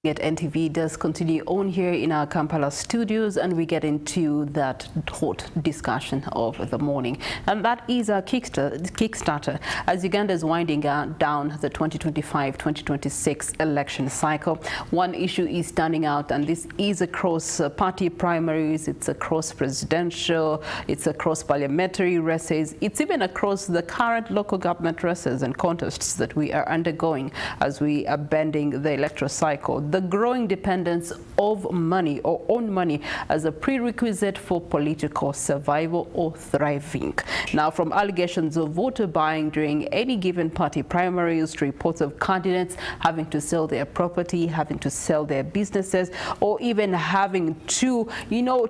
At NTV does continue on here in our Kampala studios, and we get into that hot discussion of the morning, and that is our Kickstarter as Uganda is winding down the 2025-2026 election cycle. One issue is standing out, and this is across party primaries, it's across presidential, it's across parliamentary races, it's even across the current local government races and contests that we are undergoing as we are bending the electoral cycle. The growing dependence of money or on money as a prerequisite for political survival or thriving. Now, from allegations of voter buying during any given party primaries to reports of candidates having to sell their property, having to sell their businesses, or even having to,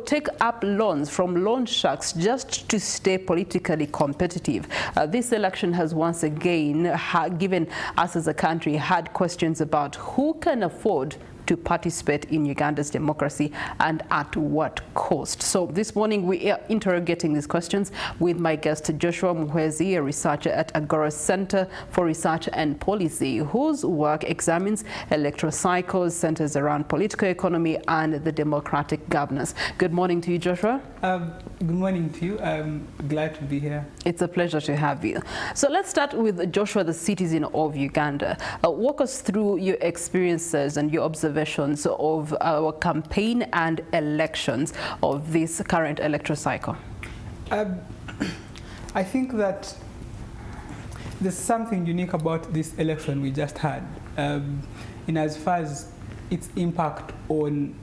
take up loans from loan sharks just to stay politically competitive. This election has once again given us as a country had questions about who can afford to participate in Uganda's democracy and at what cost. So this morning we are interrogating these questions with my guest Joshua Muhwezi, a researcher at Agora Center for Research and Policy, whose work examines electoral cycles, centers around political economy and the democratic governance. Good morning to you, Joshua. Good morning to you. I'm glad to be here. It's a pleasure to have you. So let's start with Joshua, the citizen of Uganda. Walk us through your experiences and your observations of our campaign and elections of this current electoral cycle. I think that there's something unique about this election we just had, in as far as its impact on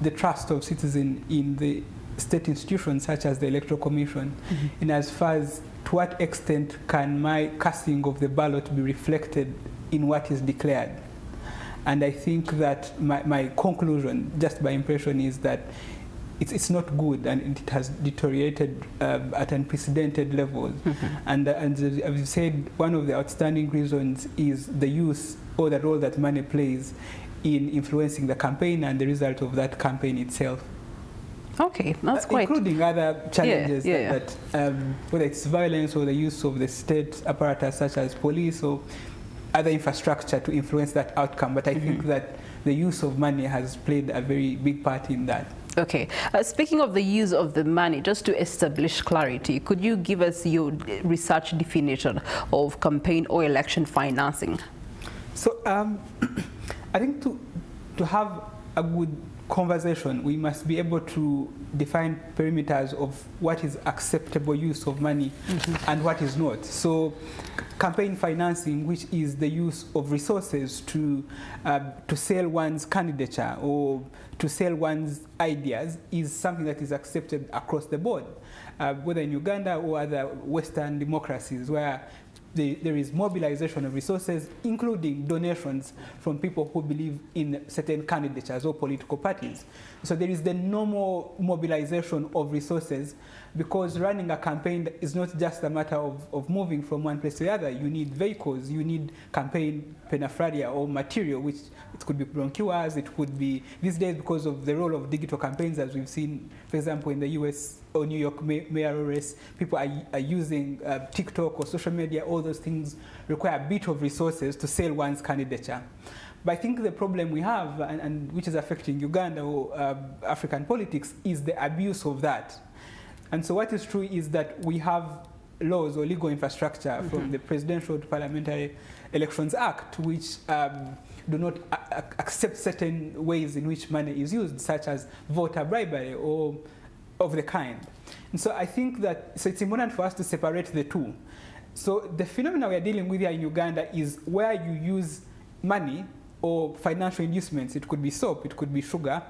the trust of citizens in the state institutions such as the Electoral Commission, in as far as to what extent can my casting of the ballot be reflected in what is declared. And I think that my conclusion, just by impression, is that it's not good, and it has deteriorated at unprecedented levels. And as you said, one of the outstanding reasons is the use or the role that money plays in influencing the campaign and the result of that campaign itself. Okay, that's quite... Including other challenges that whether it's violence or the use of the state apparatus such as police or other infrastructure to influence that outcome. But I think that the use of money has played a very big part in that. Okay. Speaking of the use of the money, just to establish clarity, could you give us your research definition of campaign or election financing? So I think to have a good conversation, we must be able to define perimeters of what is acceptable use of money and what is not. So campaign financing, which is the use of resources to sell one's candidature or to sell one's ideas, is something that is accepted across the board, whether in Uganda or other Western democracies where there is mobilization of resources, including donations from people who believe in certain candidatures or political parties. So there is the normal mobilization of resources, because running a campaign is not just a matter of moving from one place to the other. You need vehicles, you need campaign paraphernalia or material, which it could be brochures, it could be, these days because of the role of digital campaigns, as we've seen, for example, in the US or New York mayoral race, people are using TikTok or social media. All those things require a bit of resources to sell one's candidature. But I think the problem we have, and which is affecting Uganda or African politics, is the abuse of that. And so what is true is that we have laws or legal infrastructure from the Presidential to Parliamentary Elections Act, which do not accept certain ways in which money is used, such as voter bribery or of the kind. And so I think that it's important for us to separate the two. So the phenomenon we are dealing with here in Uganda is where you use money or financial inducements, it could be soap, it could be sugar,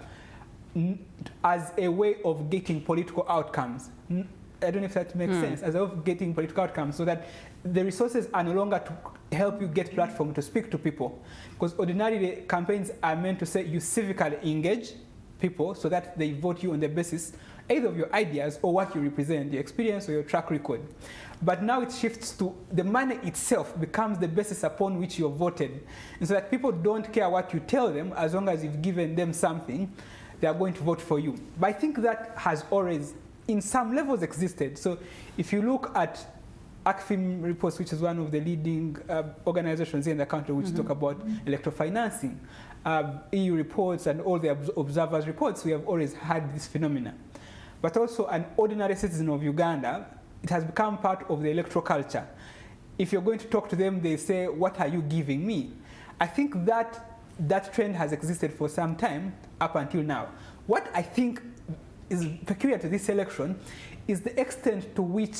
as a way of getting political outcomes. I don't know if that makes sense, as a way of getting political outcomes, so that the resources are no longer to help you get platform to speak to people. Because ordinarily campaigns are meant to say you civically engage people so that they vote you on the basis either of your ideas or what you represent, your experience or your track record. But now it shifts to the money itself becomes the basis upon which you're voted. And so that people don't care what you tell them, as long as you've given them something, they are going to vote for you. But I think that has always, in some levels, existed. So if you look at ACFIM reports, which is one of the leading organizations in the country which talk about electoral financing, EU reports and all the observers' reports, we have always had this phenomena. But also an ordinary citizen of Uganda, it has become part of the electoral culture. If you're going to talk to them, they say, what are you giving me? I think that trend has existed for some time up until now. What I think is peculiar to this election is the extent to which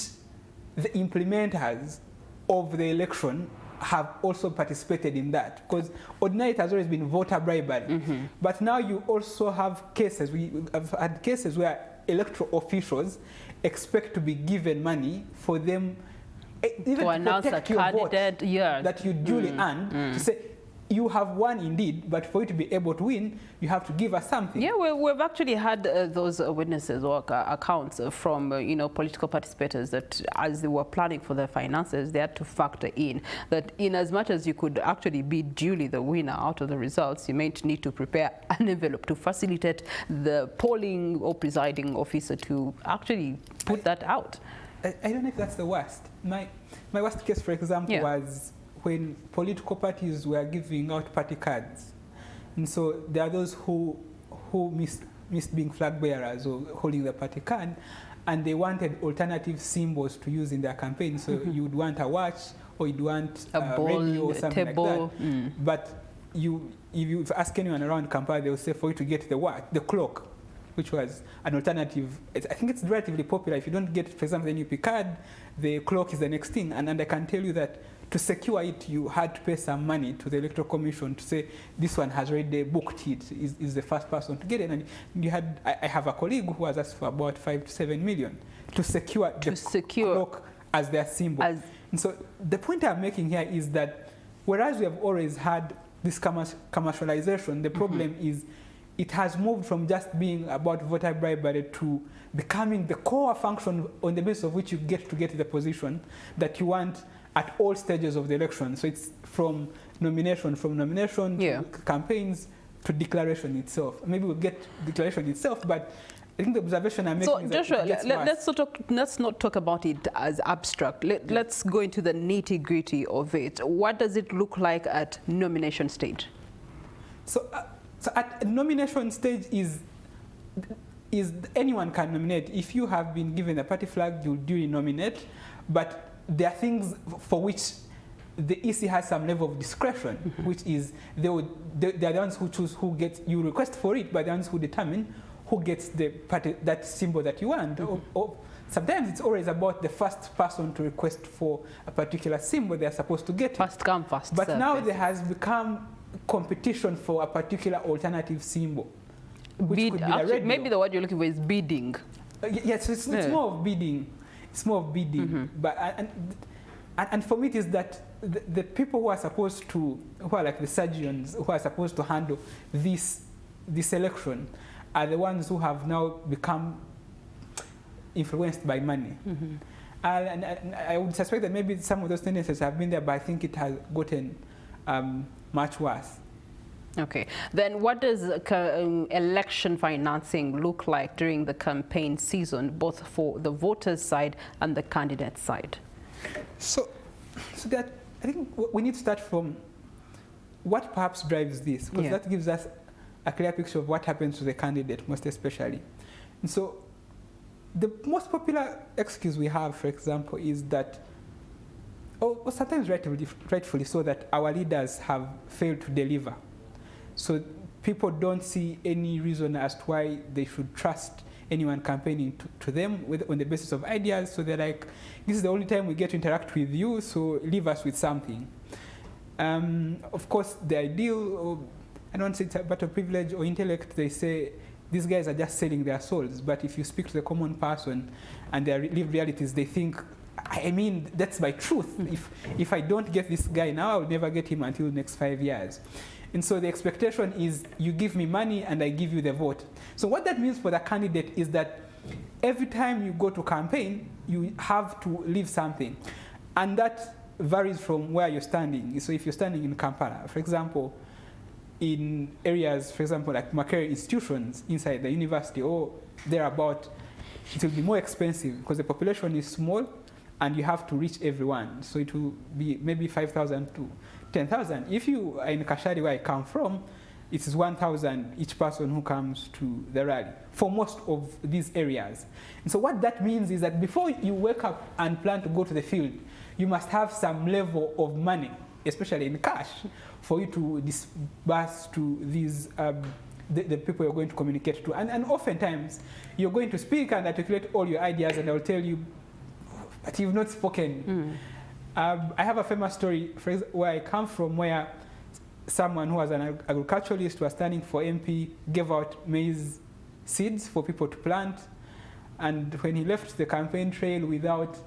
the implementers of the election have also participated in that. Because ordinarily it has always been voter bribery. But now you also have cases, we have had cases where electoral officials expect to be given money for them even to announce protect a your candidate, vote that you duly earned, to say you have won indeed, but for you to be able to win, you have to give us something. Yeah, we've actually had those witnesses or accounts from political participators that as they were planning for their finances, they had to factor in that in as much as you could actually be duly the winner out of the results, you might need to prepare an envelope to facilitate the polling or presiding officer to actually put that out. I don't know if that's the worst. My worst case, for example, was when political parties were giving out party cards. And so there are those who missed being flag bearers or holding the party card, and they wanted alternative symbols to use in their campaign. So you'd want a watch, or you'd want a ball, radio or something table. like that. But if you ask anyone around Kampala, they'll say for you to get the watch, the clock, which was an alternative. I think it's relatively popular. If you don't get, for example, the NUP card, the clock is the next thing. And I can tell you that to secure it, you had to pay some money to the Electoral Commission to say this one has already booked it, is the first person to get it. And you had, I have a colleague who has asked for about 5 to 7 million to secure the clock as their symbol. And so the point I'm making here is that whereas we have always had this commercialization, the problem is it has moved from just being about voter bribery to becoming the core function on the basis of which you get to the position that you want at all stages of the election. So it's from nomination to campaigns to declaration itself. Maybe we'll get declaration itself, but I think the observation I'm making is Joshua, that let's not talk about it as abstract. Let's go into the nitty-gritty of it. What does it look like at nomination stage? So at nomination stage is anyone can nominate. If you have been given a party flag, you'll duly nominate. But there are things for which the EC has some level of discretion, which is they are the ones who choose who gets, you request for it, but the ones who determine who gets the party, that symbol that you want. Or sometimes it's always about the first person to request for a particular symbol they're supposed to get. First come, first But serve, now there has become competition for a particular alternative symbol. Which could be actually, maybe the word you're looking for is bidding. Yes, it's more of bidding. It's more of bidding. But and for me it is that the people who are supposed to, who are like the surgeons, who are supposed to handle this election, are the ones who have now become influenced by money. And I would suspect that maybe some of those tendencies have been there, but I think it has gotten much worse. Okay. Then what does election financing look like during the campaign season, both for the voters' side and the candidate side? So that I think we need to start from what perhaps drives this, because that gives us a clear picture of what happens to the candidate, most especially. And so the most popular excuse we have, for example, is that, or sometimes rightfully so, that our leaders have failed to deliver. So people don't see any reason as to why they should trust anyone campaigning to them on the basis of ideas. So they're like, this is the only time we get to interact with you, so leave us with something. Of course, the ideal, or I don't say it's a matter of privilege or intellect, they say these guys are just selling their souls. But if you speak to the common person and their lived realities, they think, I mean, that's my truth. If I don't get this guy now, I'll never get him until the next 5 years. And so the expectation is you give me money and I give you the vote. So what that means for the candidate is that every time you go to campaign, you have to leave something. And that varies from where you're standing. So if you're standing in Kampala, for example, in areas, for example, like Makerere institutions inside the university or thereabout, it will be more expensive because the population is small and you have to reach everyone. So it will be maybe 5,000 to 10,000. If you are in Kashari, where I come from, it is 1,000 each person who comes to the rally for most of these areas. And so what that means is that before you wake up and plan to go to the field, you must have some level of money, especially in cash, for you to disburse to these the people you're going to communicate to. And oftentimes, you're going to speak and articulate all your ideas, and they'll tell you, but you've not spoken. I have a famous story where I come from, where someone who was an agriculturalist who was standing for MP gave out maize seeds for people to plant. And when he left the campaign trail without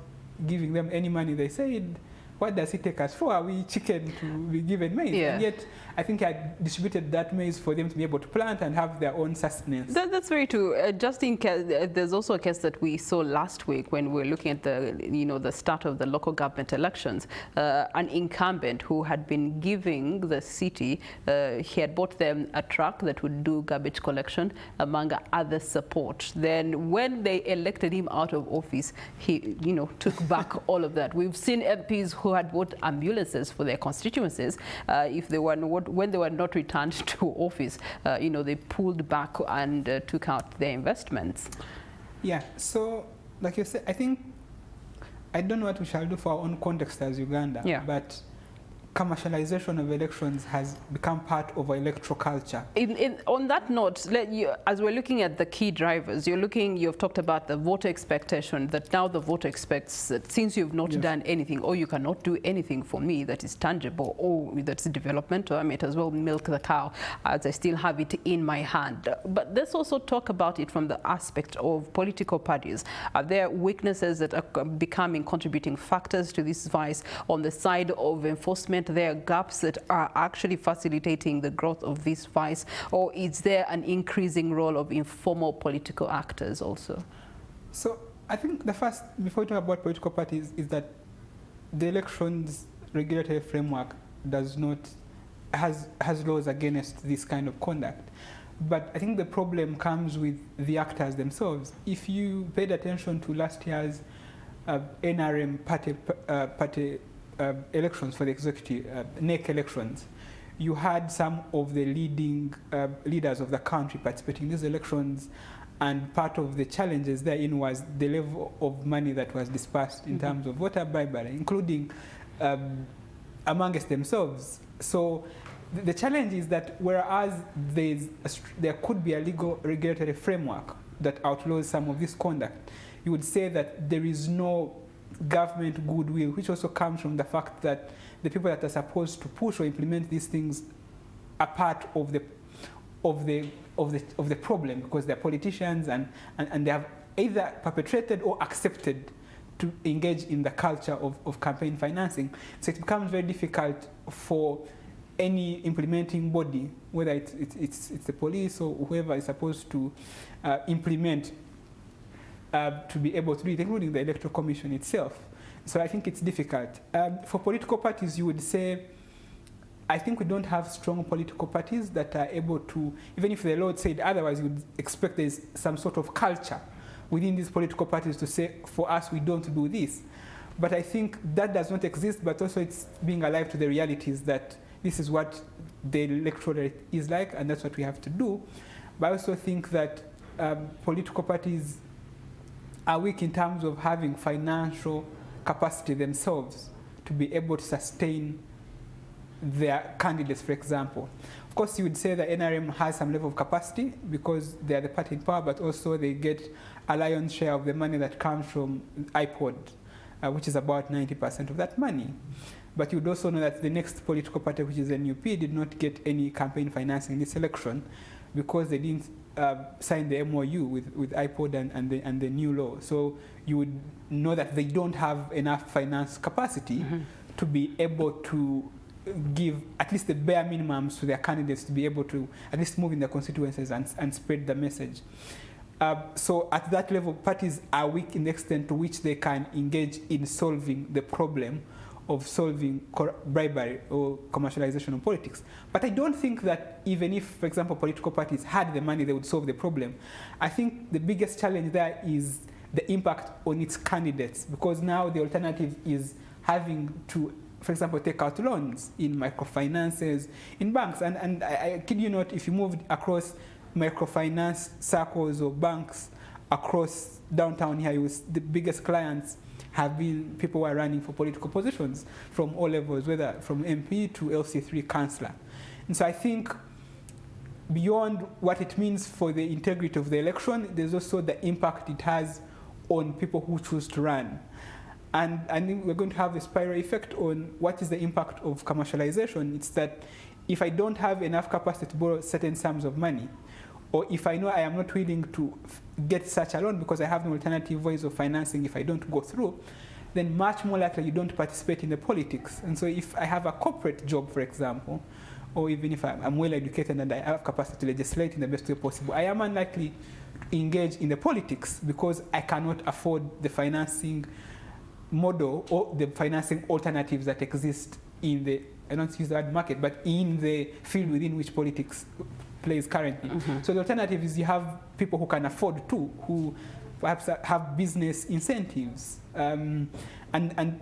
giving them any money, they said, what does he take us for? Are we chicken to be given maize? Yeah. And yet, I think I distributed that maize for them to be able to plant and have their own sustenance. That's very true. Just in case, there's also a case that we saw last week when we were looking at the start of the local government elections. An incumbent who had been giving the city, he had bought them a truck that would do garbage collection, among other support. Then when they elected him out of office, he took back all of that. We've seen MPs who had bought ambulances for their constituencies. When they were not returned to office, they pulled back and took out their investments. Yeah, so like you said, I don't know what we shall do for our own context as Uganda, but commercialization of elections has become part of our electoral culture. On that note, as we're looking at the key drivers, you've talked about the voter expectation, that now the voter expects that since you've not done anything, or you cannot do anything for me that is tangible or that's developmental, I might as well milk the cow as I still have it in my hand. But let's also talk about it from the aspect of political parties. Are there weaknesses that are becoming contributing factors to this vice on the side of enforcement? There are gaps that are actually facilitating the growth of this vice, or is there an increasing role of informal political actors also? So I think the first, before we talk about political parties, is that the elections regulatory framework has laws against this kind of conduct. But I think the problem comes with the actors themselves. If you paid attention to last year's NRM party elections for the executive, NEC elections, you had some of the leading leaders of the country participating in these elections, and part of the challenges therein was the level of money that was dispersed in terms of voter bribery, including amongst themselves. So the challenge is that whereas there could be a legal regulatory framework that outlaws some of this conduct, you would say that there is no government goodwill, which also comes from the fact that the people that are supposed to push or implement these things are part of the problem, because they're politicians and they have either perpetrated or accepted to engage in the culture of campaign financing. So it becomes very difficult for any implementing body, whether it's the police or whoever is supposed to implement, to be able to do it, including the Electoral Commission itself. So I think it's difficult. For political parties, you would say, I think we don't have strong political parties that are able to, even if the Lord said otherwise, you would expect there's some sort of culture within these political parties to say, for us, we don't do this. But I think that does not exist, but also it's being alive to the realities that this is what the electorate is like, and that's what we have to do. But I also think that political parties are weak in terms of having financial capacity themselves to be able to sustain their candidates, for example. Of course, you would say that NRM has some level of capacity because they are the party in power, but also they get a lion's share of the money that comes from iPod, which is about 90% of that money. But you would also know that the next political party, which is NUP, did not get any campaign financing in this election because they didn't sign the MOU with iPod and the new law. So you would know that they don't have enough finance capacity to be able to give at least the bare minimums to their candidates to be able to at least move in their constituencies and spread the message. So at that level, parties are weak in the extent to which they can engage in solving the problem of solving bribery or commercialization of politics. But I don't think that even if, for example, political parties had the money, they would solve the problem. I think the biggest challenge there is the impact on its candidates, because now the alternative is having to for example, take out loans in microfinances, in banks. And I kid you not, if you moved across microfinance circles or banks across downtown here, the biggest clients have been people who are running for political positions from all levels, whether from MP to LC3 councillor. And so I think beyond what it means for the integrity of the election, there's also the impact it has on people who choose to run. And I think we're going to have a spiral effect on what is the impact of commercialization. It's that if I don't have enough capacity to borrow certain sums of money, or if I know I am not willing to get such a loan because I have no alternative ways of financing if I don't go through, then much more likely you don't participate in the politics. And so if I have a corporate job, for example, or even if I'm well educated and I have capacity to legislate in the best way possible, I am unlikely to engage in the politics because I cannot afford the financing model or the financing alternatives that exist in the, I don't use the word market, but in the field within which politics plays currently. So the alternative is you have people who can afford to, who perhaps have business incentives, and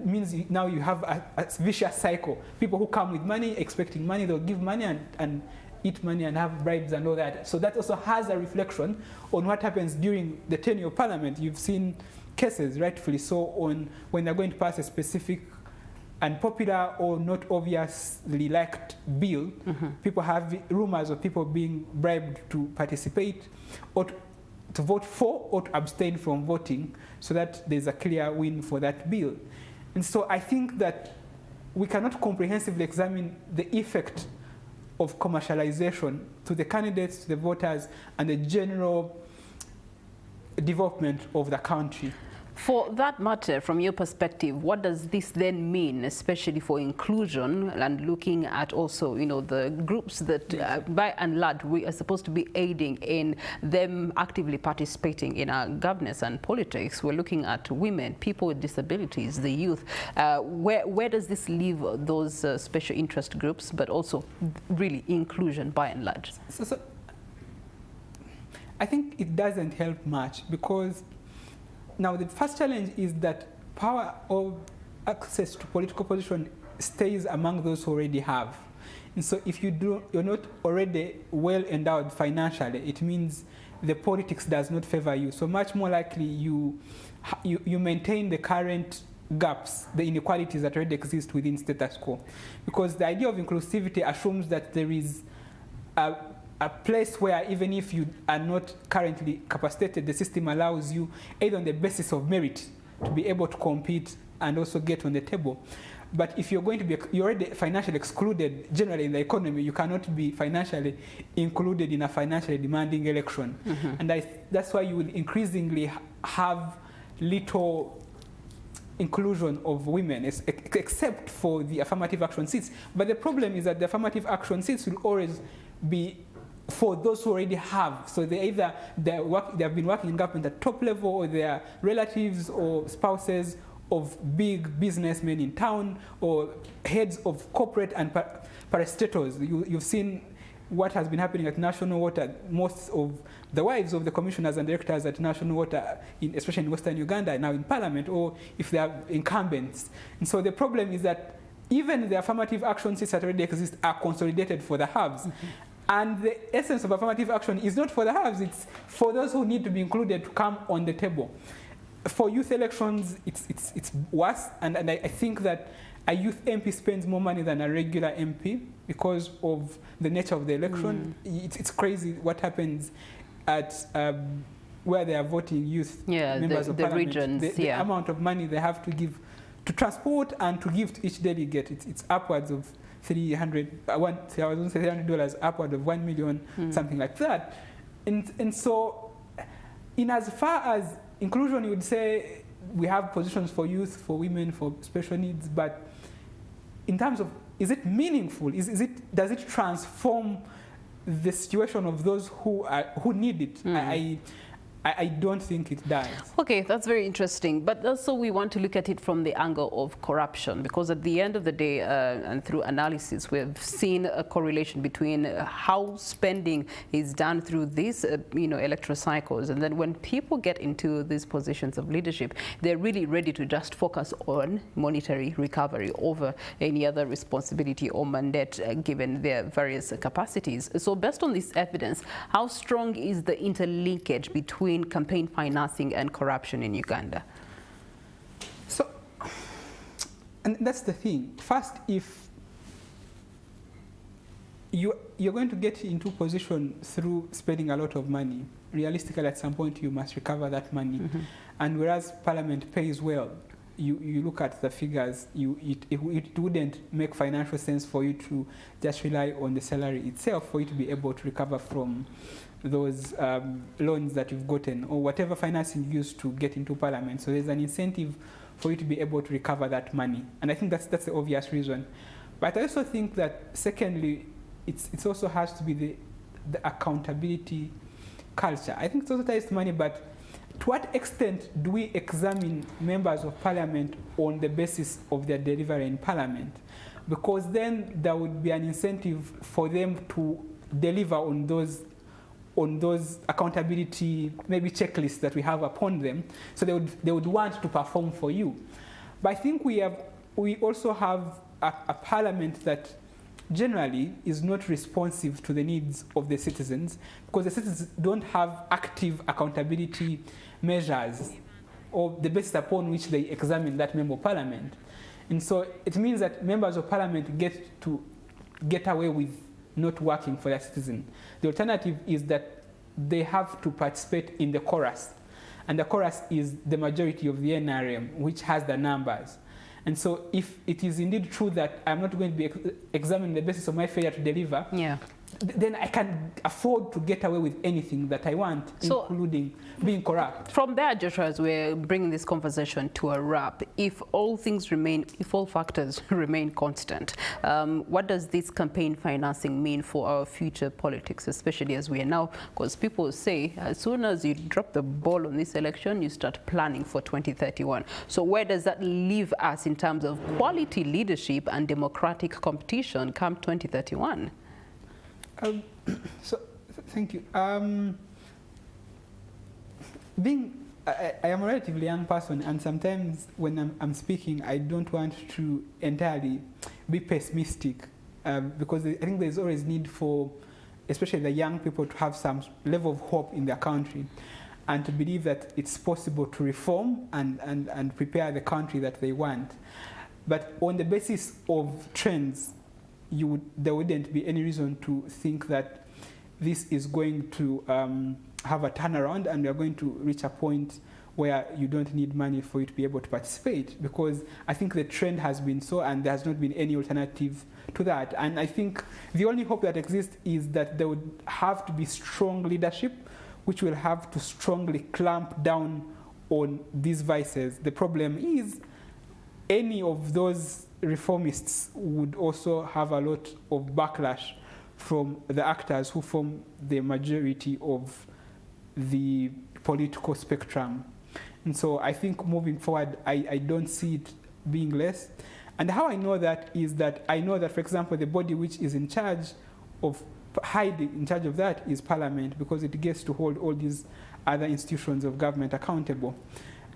means now you have a vicious cycle. People who come with money, expecting money, they'll give money and eat money and have bribes and all that. So that also has a reflection on what happens during the tenure of parliament. You've seen cases, rightfully so, on when they're going to pass a specific unpopular or not obviously liked bill, people have rumors of people being bribed to participate or to vote for or to abstain from voting so that there's a clear win for that bill. And so I think that we cannot comprehensively examine the effect of commercialization to the candidates, to the voters, and the general development of the country. For that matter, from your perspective, what does this then mean, especially for inclusion and looking at also, you know, the groups that by and large we are supposed to be aiding in them actively participating in our governance and politics? We're looking at women, people with disabilities, the youth. Where does this leave those special interest groups, but also really inclusion by and large? So I think it doesn't help much because now the first challenge is that power or access to political position stays among those who already have. And so if you're not already well endowed financially, it means the politics does not favor you. So much more likely you maintain the current gaps, the inequalities that already exist within status quo. Because the idea of inclusivity assumes that there is a place where even if you are not currently capacitated, the system allows you, either on the basis of merit, to be able to compete and also get on the table. But if you're going to be, you're already financially excluded generally in the economy, you cannot be financially included in a financially demanding election. And that's why you will increasingly have little inclusion of women, except for the affirmative action seats. But the problem is that the affirmative action seats will always be for those who already have. So they either they have been working in government at top level, or they are relatives or spouses of big businessmen in town, or heads of corporate and parastatals. You've seen what has been happening at National Water. Most of the wives of the commissioners and directors at National Water, especially in Western Uganda, are now in parliament, or if they are incumbents. And so the problem is that even the affirmative action seats that already exist are consolidated for the haves. And the essence of affirmative action is not for the haves, it's for those who need to be included to come on the table. For youth elections, it's worse, and I think that a youth MP spends more money than a regular MP because of the nature of the election. It's crazy what happens at where they are voting youth members of parliament. Regions, the amount of money they have to give to transport and to give to each delegate, it's upwards of $300, upward of $1 million, something like that. And so, in as far as inclusion, you would say we have positions for youth, for women, for special needs, but in terms of, is it meaningful? Does it transform the situation of those who need it? I don't think it does. Okay, that's very interesting. But also we want to look at it from the angle of corruption, because at the end of the day, and through analysis, we've seen a correlation between how spending is done through these, electoral cycles. And then when people get into these positions of leadership, they're really ready to just focus on monetary recovery over any other responsibility or mandate given their various capacities. So based on this evidence, how strong is the interlinkage between campaign financing and corruption in Uganda? So, and that's the thing. First, if you're going to get into position through spending a lot of money, realistically at some point you must recover that money. And whereas Parliament pays well, you look at the figures, it wouldn't make financial sense for you to just rely on the salary itself for you to be able to recover from those loans that you've gotten or whatever financing you used to get into Parliament. So there's an incentive for you to be able to recover that money. And I think that's the obvious reason. But I also think that, secondly, it also has to be the accountability culture. I think it also ties to money, but to what extent do we examine members of Parliament on the basis of their delivery in Parliament? Because then there would be an incentive for them to deliver on those accountability, maybe checklists that we have upon them. So they would want to perform for you. But I think we also have a Parliament that generally is not responsive to the needs of the citizens, because the citizens don't have active accountability measures or the basis upon which they examine that member of Parliament. And so it means that members of Parliament get away with not working for their citizen. The alternative is that they have to participate in the chorus. And the chorus is the majority of the NRM, which has the numbers. And so if it is indeed true that I'm not going to be examining the basis of my failure to deliver, then I can afford to get away with anything that I want, including being corrupt. From there, Joshua, as we're bringing this conversation to a wrap, if all factors remain constant, what does this campaign financing mean for our future politics, especially as we are now? Because people say, as soon as you drop the ball on this election, you start planning for 2031. So where does that leave us in terms of quality leadership and democratic competition come 2031? Thank you. I am a relatively young person, and sometimes when I'm speaking, I don't want to entirely be pessimistic, because I think there's always need for, especially the young people, to have some level of hope in their country and to believe that it's possible to reform and prepare the country that they want. But on the basis of trends, there wouldn't be any reason to think that this is going to have a turnaround and we are going to reach a point where you don't need money for you to be able to participate, because I think the trend has been so, and there has not been any alternative to that. And I think the only hope that exists is that there would have to be strong leadership, which will have to strongly clamp down on these vices. The problem is any of those reformists would also have a lot of backlash from the actors who form the majority of the political spectrum. And so I think moving forward, I don't see it being less. And how I know that is that I know that, for example, the body which is in charge of that is Parliament, because it gets to hold all these other institutions of government accountable.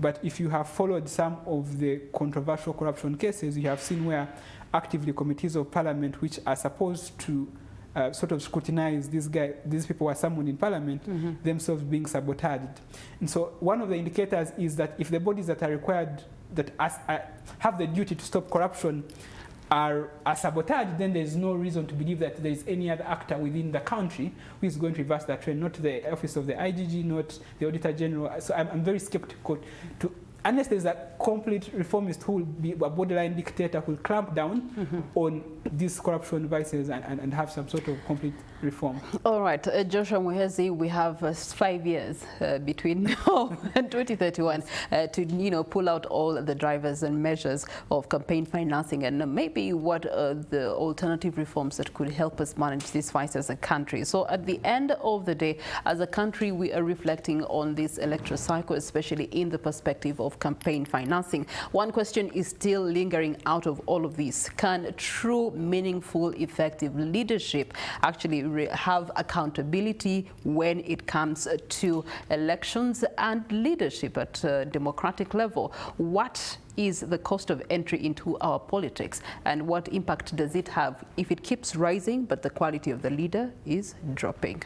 But if you have followed some of the controversial corruption cases, you have seen where actively committees of Parliament, which are supposed to sort of scrutinize these people who are summoned in Parliament, themselves being sabotaged. And so one of the indicators is that if the bodies that are required, that have the duty to stop corruption, are sabotaged, then there's no reason to believe that there is any other actor within the country who is going to reverse that trend, not the office of the IGG, not the Auditor General. So I'm very skeptical unless there's a complete reformist who will be a borderline dictator who will clamp down on these corruption vices and have some sort of complete reform. All right, Joshua Muhezi, we have 5 years between now and 2031 to pull out all the drivers and measures of campaign financing, and maybe what the alternative reforms that could help us manage this fight as a country. So at the end of the day, as a country, we are reflecting on this electoral cycle, especially in the perspective of campaign financing. One question is still lingering out of all of this: can true, meaningful, effective leadership actually have accountability when it comes to elections and leadership at a democratic level? What is the cost of entry into our politics, and what impact does it have if it keeps rising but the quality of the leader is dropping?